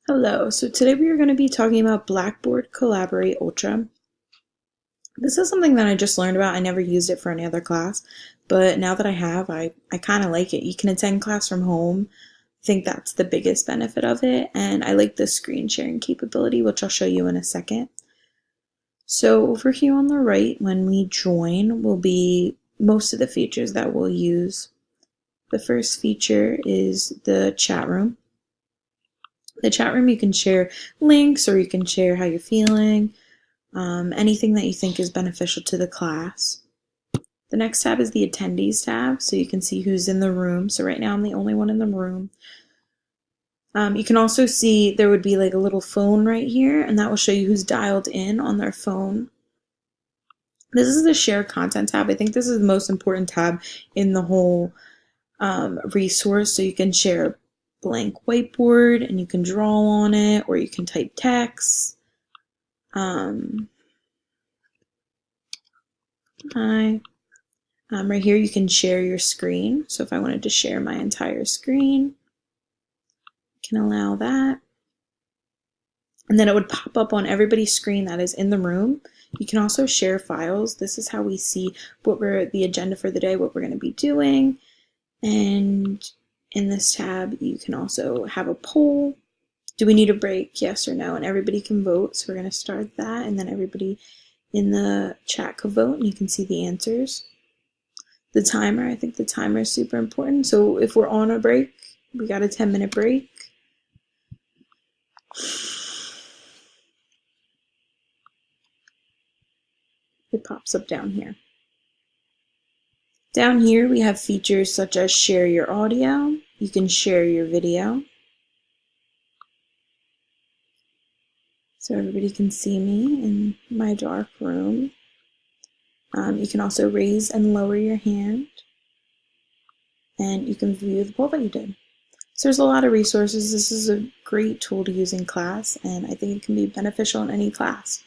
Hello, so today we are going to be talking about Blackboard Collaborate Ultra. This is something that I just learned about. I never used it for any other class, but now that I have, I kind of like it. You can attend class from home. I think that's the biggest benefit of it, and I like the screen sharing capability, which I'll show you in a second. So over here on the right, when we join, will be most of the features that we'll use. The first feature is the chat room. The chat room, you can share links or you can share how you're feeling, anything that you think is beneficial to the class. The next tab is the attendees tab, so you can see who's in the room. So right now I'm the only one in the room. You can also see there would be like a little phone right here, and that will show you who's dialed in on their phone. This is the share content tab. I think this is the most important tab in the whole resource. So you can share a blank whiteboard and you can draw on it, or you can type text. Right here you can share your screen. So if I wanted to share my entire screen, I can allow that. And then it would pop up on everybody's screen that is in the room. You can also share files. This is how we see the agenda for the day, what we're going to be doing. And in this tab, you can also have a poll. Do we need a break? Yes or no? And everybody can vote. So we're going to start that. And then everybody in the chat could vote and you can see the answers. The timer, I think the timer is super important. So if we're on a break, we got a 10-minute break. It pops up down here. Down here we have features such as share your audio. You can share your video. So everybody can see me in my dark room. You can also raise and lower your hand. And you can view the poll that you did. So there's a lot of resources. This is a great tool to use in class, and I think it can be beneficial in any class.